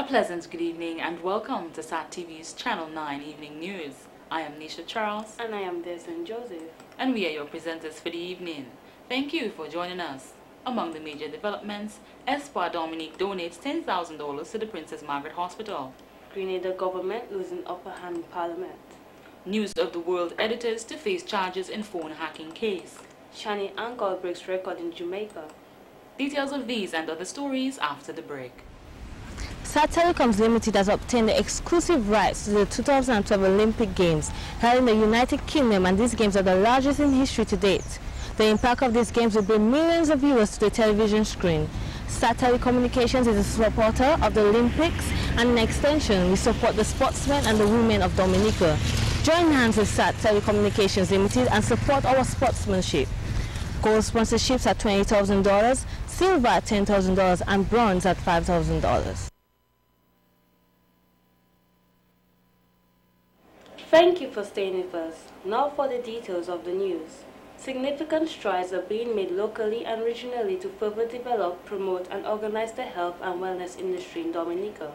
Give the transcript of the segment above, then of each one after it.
pleasant good evening and welcome to SAT TV's Channel 9 Evening News. I am Nisha Charles. And I am Desmond Joseph. And we are your presenters for the evening. Thank you for joining us. Among the major developments, Espoir Dominique donates $10,000 to the Princess Margaret Hospital. Grenada government losing upper hand in Parliament. News of the World editors to face charges in phone hacking case. Shani Angol breaks record in Jamaica. Details of these and other stories after the break. SAT Telecoms Ltd has obtained the exclusive rights to the 2012 Olympic Games held in the United Kingdom, and these games are the largest in history to date. The impact of these games will bring millions of viewers to the television screen. SAT Telecommunications is a supporter of the Olympics, and in extension, we support the sportsmen and the women of Dominica. Join hands with SAT Telecommunications Ltd and support our sportsmanship. Gold sponsorships at $20,000, silver at $10,000, and bronze at $5,000. Thank you for staying with us. Now for the details of the news. Significant strides are being made locally and regionally to further develop, promote, and organize the health and wellness industry in Dominica.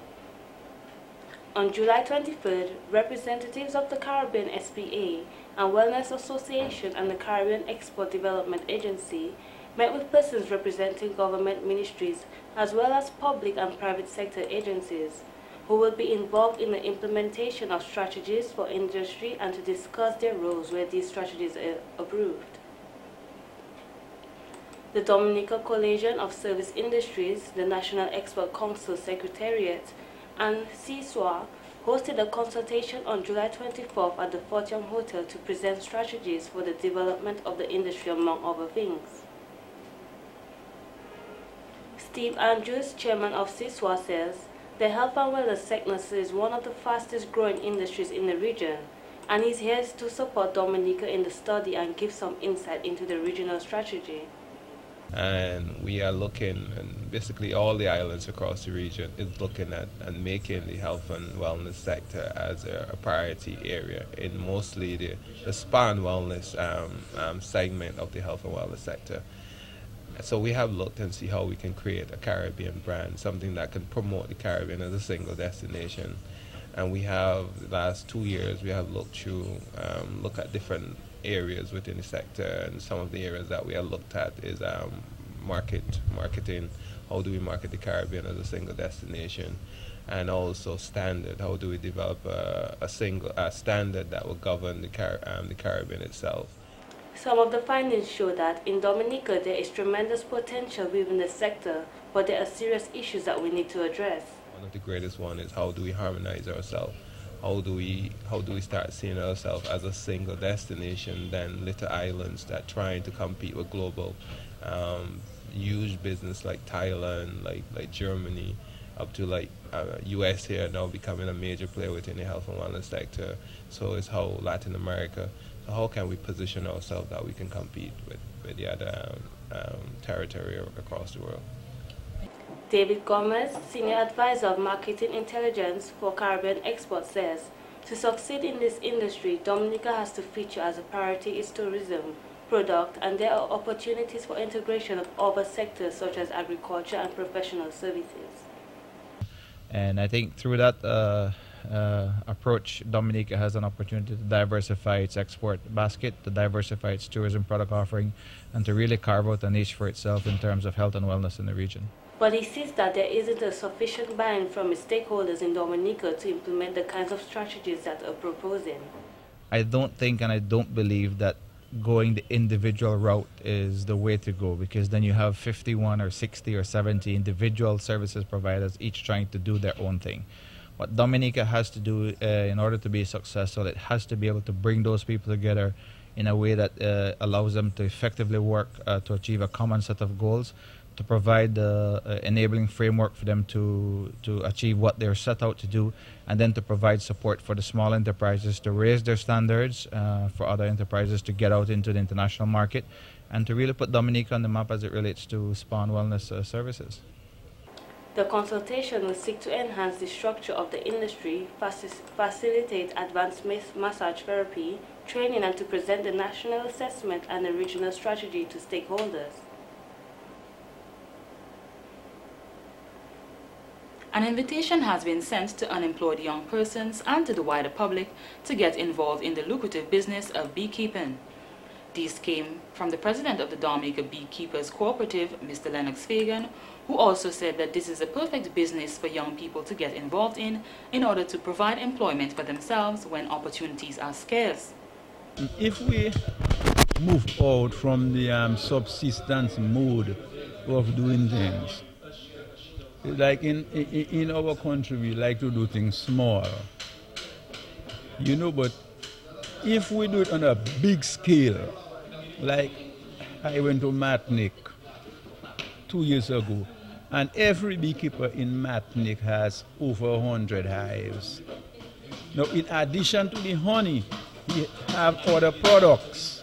On July 23rd, representatives of the Caribbean SPA and Wellness Association and the Caribbean Export Development Agency met with persons representing government ministries as well as public and private sector agencies who will be involved in the implementation of strategies for industry and to discuss their roles where these strategies are approved. The Dominica Coalition of Service Industries, the National Export Council Secretariat, and CISWA hosted a consultation on July 24th at the Fortune Hotel to present strategies for the development of the industry, among other things. Steve Andrews, chairman of CISWA, says the health and wellness sector is one of the fastest growing industries in the region, and is here to support Dominica in the study and give some insight into the regional strategy. And we are looking, and basically all the islands across the region is looking at and making the health and wellness sector as a priority area in mostly the spa and wellness segment of the health and wellness sector. So we have looked and see how we can create a Caribbean brand, something that can promote the Caribbean as a single destination. And we have, the last 2 years, we have looked through, look at different areas within the sector, and some of the areas that we have looked at is marketing. How do we market the Caribbean as a single destination? And also standard. How do we develop a standard that will govern the Caribbean itself? Some of the findings show that in Dominica there is tremendous potential within the sector, but there are serious issues that we need to address. One of the greatest one is how do we harmonize ourselves? How do we start seeing ourselves as a single destination than little islands that trying to compete with global huge business like Thailand, like Germany, up to like US here now becoming a major player within the health and wellness sector. So it's how Latin America. So how can we position ourselves that we can compete with the other territory across the world? David Gomez, Senior Advisor of Marketing Intelligence for Caribbean Export, says to succeed in this industry, Dominica has to feature as a priority its tourism, product, and there are opportunities for integration of other sectors such as agriculture and professional services. And I think through that approach, Dominica has an opportunity to diversify its export basket, to diversify its tourism product offering, and to really carve out a niche for itself in terms of health and wellness in the region. But he sees that there isn't a sufficient buy-in from its stakeholders in Dominica to implement the kinds of strategies that are proposing. I don't think and I don't believe that going the individual route is the way to go, because then you have 51 or 60 or 70 individual services providers each trying to do their own thing. What Dominica has to do in order to be successful, it has to be able to bring those people together in a way that allows them to effectively work to achieve a common set of goals, to provide the enabling framework for them to achieve what they're set out to do, and then to provide support for the small enterprises to raise their standards for other enterprises to get out into the international market, and to really put Dominica on the map as it relates to spa and wellness services. The consultation will seek to enhance the structure of the industry, facilitate advanced massage therapy, training, and to present the national assessment and the regional strategy to stakeholders. An invitation has been sent to unemployed young persons and to the wider public to get involved in the lucrative business of beekeeping. These came from the president of the Dominica Beekeepers Cooperative, Mr. Lennox Fagan, who also said that this is a perfect business for young people to get involved in order to provide employment for themselves when opportunities are scarce. If we move out from the subsistence mode of doing things, like in our country, we like to do things small, you know, but if we do it on a big scale, like I went to Martinique 2 years ago, and every beekeeper in Martinique has over 100 hives. Now, in addition to the honey, we have other products.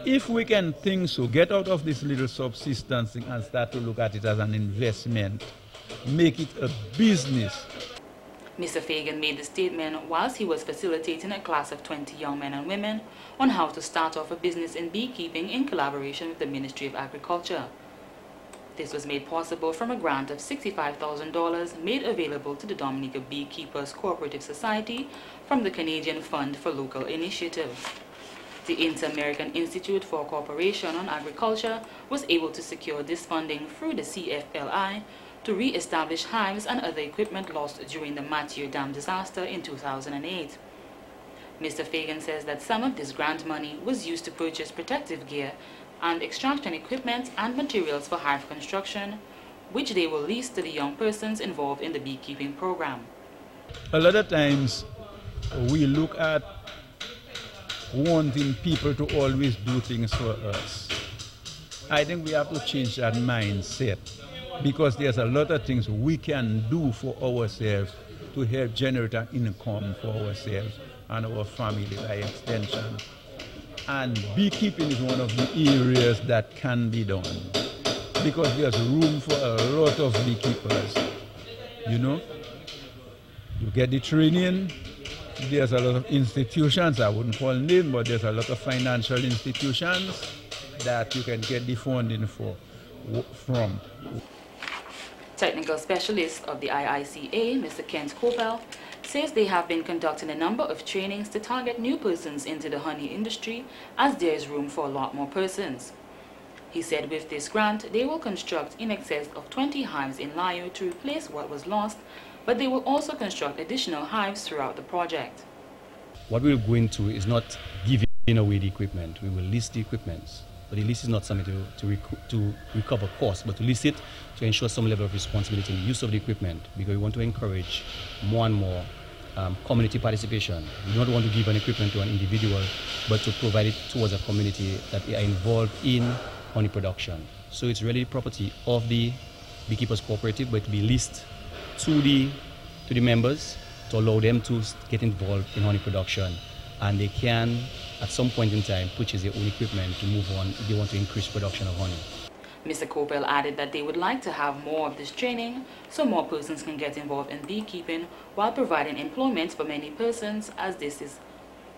If we can think so, get out of this little subsistence thing and start to look at it as an investment, make it a business. Mr. Fagan made the statement whilst he was facilitating a class of 20 young men and women on how to start off a business in beekeeping in collaboration with the Ministry of Agriculture. This was made possible from a grant of $65,000 made available to the Dominica Beekeepers Cooperative Society from the Canadian Fund for Local Initiatives. The Inter-American Institute for Cooperation on Agriculture was able to secure this funding through the CFLI to re-establish hives and other equipment lost during the Mathieu Dam disaster in 2008. Mr. Fagan says that some of this grant money was used to purchase protective gear and extraction equipment and materials for hive construction, which they will lease to the young persons involved in the beekeeping program. A lot of times we look at wanting people to always do things for us. I think we have to change that mindset, because there's a lot of things we can do for ourselves to help generate an income for ourselves and our family by extension. And beekeeping is one of the areas that can be done, because there's room for a lot of beekeepers. You know, you get the training, there's a lot of institutions, I wouldn't call names, but there's a lot of financial institutions that you can get the funding from. Technical specialist of the IICA, Mr. Kent Kopel, says they have been conducting a number of trainings to target new persons into the honey industry, as there is room for a lot more persons. He said with this grant, they will construct in excess of 20 hives in Layo to replace what was lost, but they will also construct additional hives throughout the project. What we're going to is not giving away the equipment. We will list the equipment. But the list is not something to recover costs, but to list it to ensure some level of responsibility in the use of the equipment, because we want to encourage more and more community participation. We don't want to give an equipment to an individual, but to provide it towards a community that are involved in honey production. So it's really property of the Beekeepers Cooperative, but to be listed to the members to allow them to get involved in honey production, and they can at some point in time purchase their own equipment to move on if they want to increase production of honey. Mr. Kopel added that they would like to have more of this training so more persons can get involved in beekeeping while providing employment for many persons, as this is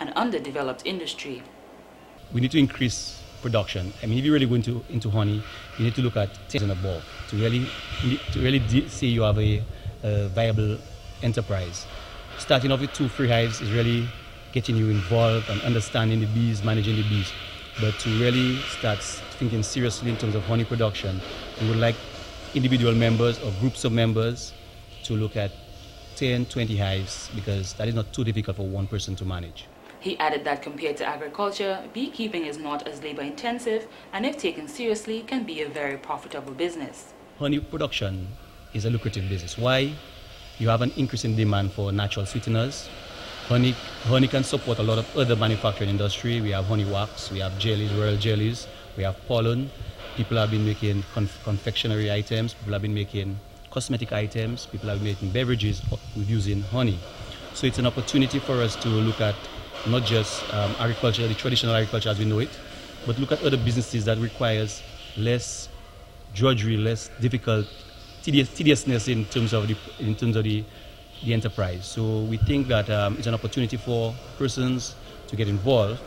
an underdeveloped industry. We need to increase production. I mean, if you're really going into honey, you need to look at 10 and above to really say you have a viable enterprise. Starting off with 2-3 hives is really getting you involved and understanding the bees, managing the bees. But to really start thinking seriously in terms of honey production, we would like individual members or groups of members to look at 10, 20 hives, because that is not too difficult for one person to manage. He added that compared to agriculture, beekeeping is not as labor intensive, and if taken seriously, can be a very profitable business. Honey production is a lucrative business. Why? You have an increase in demand for natural sweeteners. Honey can support a lot of other manufacturing industry. We have honey wax, we have jellies, royal jellies, we have pollen. People have been making confectionery items, people have been making cosmetic items, people have been making beverages with using honey. So it's an opportunity for us to look at not just agriculture, the traditional agriculture as we know it, but look at other businesses that requires less drudgery, less difficult tediousness in terms of the enterprise. So we think that it's an opportunity for persons to get involved.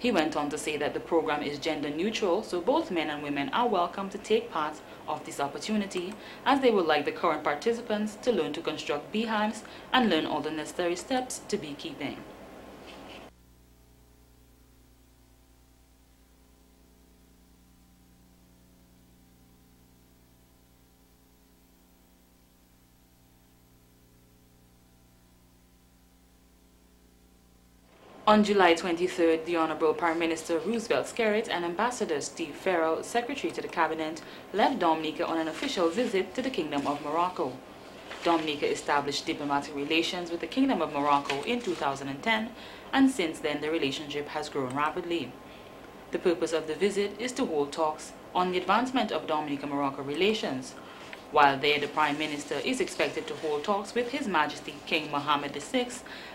He went on to say that the program is gender neutral, so both men and women are welcome to take part of this opportunity, as they would like the current participants to learn to construct beehives and learn all the necessary steps to beekeeping. On July 23rd, the Honorable Prime Minister Roosevelt Skerrit and Ambassador Steve Farrell, Secretary to the Cabinet, left Dominica on an official visit to the Kingdom of Morocco. Dominica established diplomatic relations with the Kingdom of Morocco in 2010, and since then the relationship has grown rapidly. The purpose of the visit is to hold talks on the advancement of Dominica-Morocco relations. While there, the Prime Minister is expected to hold talks with His Majesty King Mohammed VI,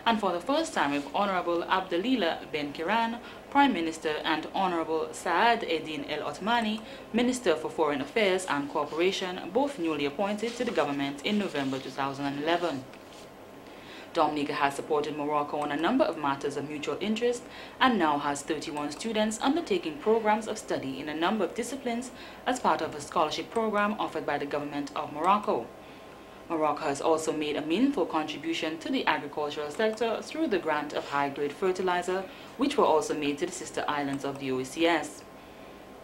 and for the first time with Honorable Abdalillah bin Kiran, Prime Minister, and Honorable Saad Eddin El Othmani, Minister for Foreign Affairs and Cooperation, both newly appointed to the government in November 2011. Dominica has supported Morocco on a number of matters of mutual interest and now has 31 students undertaking programs of study in a number of disciplines as part of a scholarship program offered by the government of Morocco. Morocco has also made a meaningful contribution to the agricultural sector through the grant of high-grade fertilizer, which were also made to the sister islands of the OECS.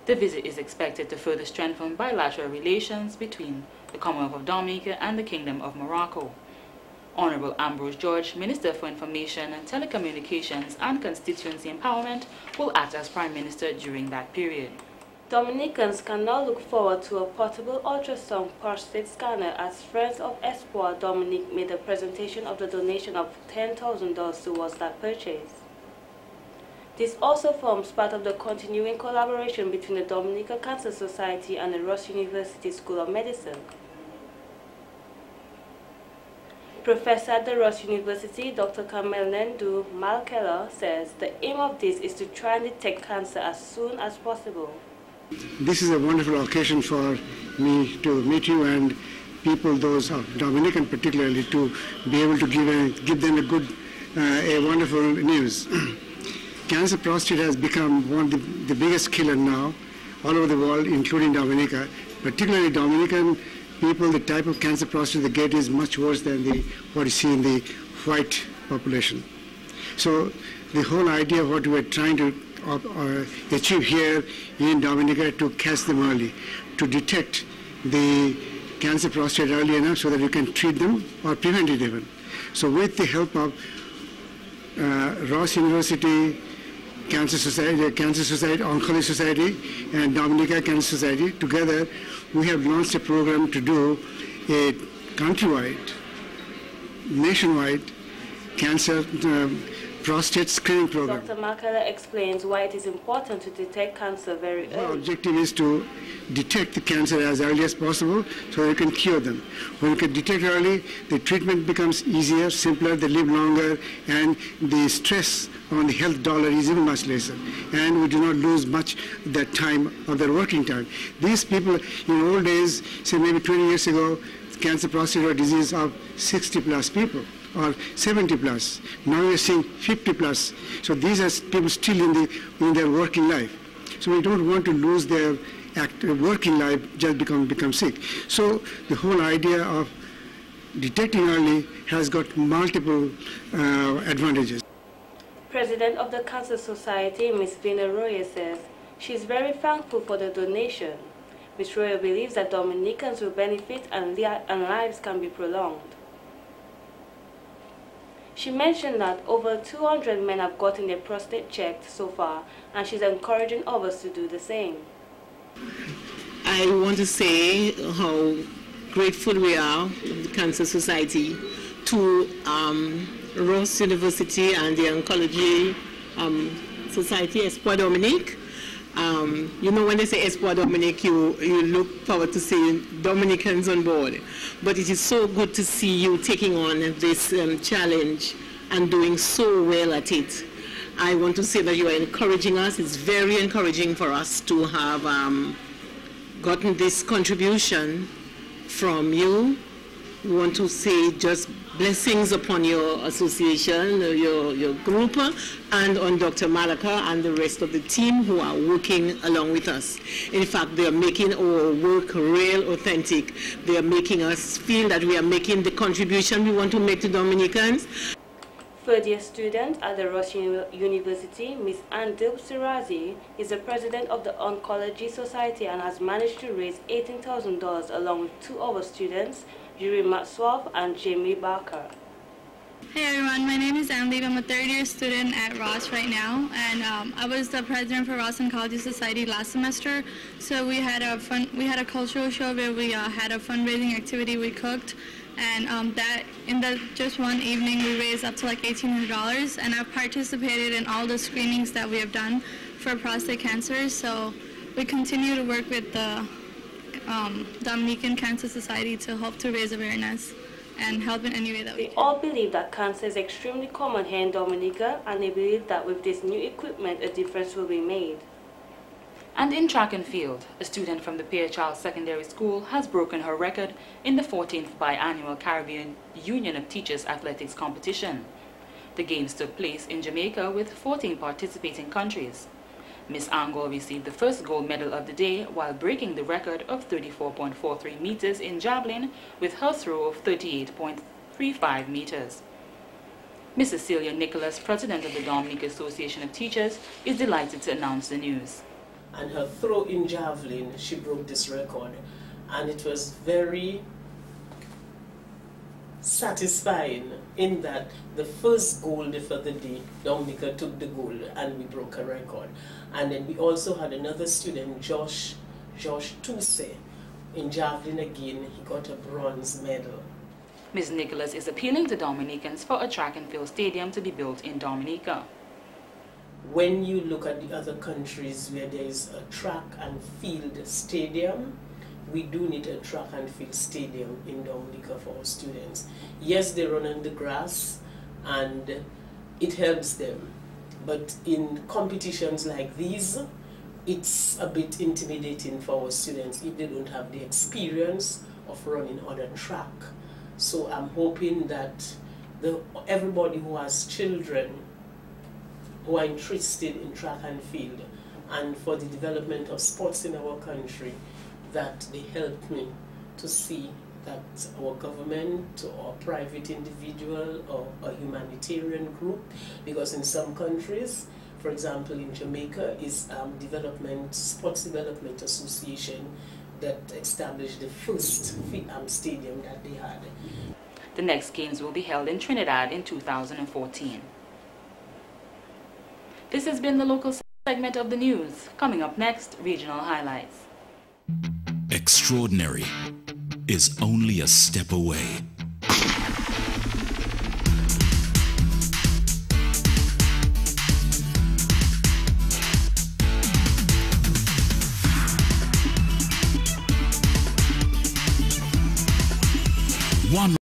The visit is expected to further strengthen bilateral relations between the Commonwealth of Dominica and the Kingdom of Morocco. Honorable Ambrose George, Minister for Information, Telecommunications and Constituency Empowerment, will act as Prime Minister during that period. Dominicans can now look forward to a portable ultrasound prostate scanner as Friends of Espoir Dominique made a presentation of the donation of $10,000 towards that purchase. This also forms part of the continuing collaboration between the Dominica Cancer Society and the Ross University School of Medicine. Professor at the Ross University, Dr. Kamel Nendu Malkela, says the aim of this is to try and detect cancer as soon as possible. This is a wonderful occasion for me to meet you and people, those of Dominican particularly, to be able to give them a wonderful news. Cancer prostate has become one of the biggest killer now all over the world, including Dominica. Particularly Dominican people, the type of cancer prostate they get is much worse than what you see in the white population. So the whole idea of what we are trying to achieve here in Dominica to catch them early, to detect the cancer prostate early enough so that you can treat them or prevent it even. So with the help of Ross University, Cancer Society, Oncology Society, and Dominica Cancer Society, together we have launched a program to do a countrywide, nationwide cancer prostate screening program. Dr. Makala explains why it is important to detect cancer very early. Our objective is to detect the cancer as early as possible so that you can cure them. When you can detect early, the treatment becomes easier, simpler, they live longer, and the stress on the health dollar is even much lesser. And we do not lose much that time of their working time. These people, in old days, say maybe 20 years ago, cancer prostate was a disease of 60 plus people, or 70 plus. Now we're seeing 50 plus. So these are people still in their working life. So we don't want to lose their working life just become sick. So the whole idea of detecting early has got multiple advantages. President of the Cancer Society, Ms. Vina Roya, says she is very thankful for the donation. Ms. Roya believes that Dominicans will benefit and lives can be prolonged. She mentioned that over 200 men have gotten their prostate checked so far, and she's encouraging others to do the same. I want to say how grateful we are, the Cancer Society, to Ross University and the Oncology Society, Espoir Dominique. You know, when they say Espoir Dominique, you look forward to seeing Dominicans on board. But it is so good to see you taking on this challenge and doing so well at it. I want to say that you are encouraging us. It's very encouraging for us to have gotten this contribution from you. We want to say just blessings upon your association, your group, and on Dr. Malaka and the rest of the team who are working along with us. In fact, they are making our work real, authentic. They are making us feel that we are making the contribution we want to make to Dominicans. Third-year student at the Ross University, Ms. Andil Sirazi, is the president of the Oncology Society and has managed to raise $18,000 along with two other students, Yuri Matswaf and Jamie Barker. Hey everyone, my name is Anne. I'm a third-year student at Ross right now, and I was the president for Ross Oncology Society last semester. So we had a cultural show where we had a fundraising activity. We cooked, and just one evening we raised up to like $1,800, and I've participated in all the screenings that we have done for prostate cancer. So we continue to work with the Dominican Cancer Society to help to raise awareness and help in any way that we can. We all believe that cancer is extremely common here in Dominica, and they believe that with this new equipment a difference will be made. And in track and field, a student from the Pearchild Secondary School has broken her record in the 14th biannual Caribbean Union of Teachers Athletics competition. The games took place in Jamaica with 14 participating countries. Miss Angol received the first gold medal of the day while breaking the record of 34.43 meters in javelin with her throw of 38.35 meters. Miss Cecilia Nicholas, president of the Dominica Association of Teachers, is delighted to announce the news. And her throw in javelin, she broke this record, and it was very satisfying in that the first gold for the day, Dominica took the gold and we broke a record. And then we also had another student, Josh Tuse, in javelin again. He got a bronze medal. Ms. Nicholas is appealing to Dominicans for a track and field stadium to be built in Dominica. When you look at the other countries where there is a track and field stadium, we do need a track and field stadium in Dominica for our students. Yes, they run on the grass and it helps them, but in competitions like these, it's a bit intimidating for our students if they don't have the experience of running on a track. So I'm hoping that everybody who has children who are interested in track and field and for the development of sports in our country, that they help me to see that our government or private individual or a humanitarian group, because in some countries, for example in Jamaica, is Sports Development Association that established the first stadium that they had. The next games will be held in Trinidad in 2014. This has been the local segment of the news. Coming up next, regional highlights. Extraordinary is only a step away. One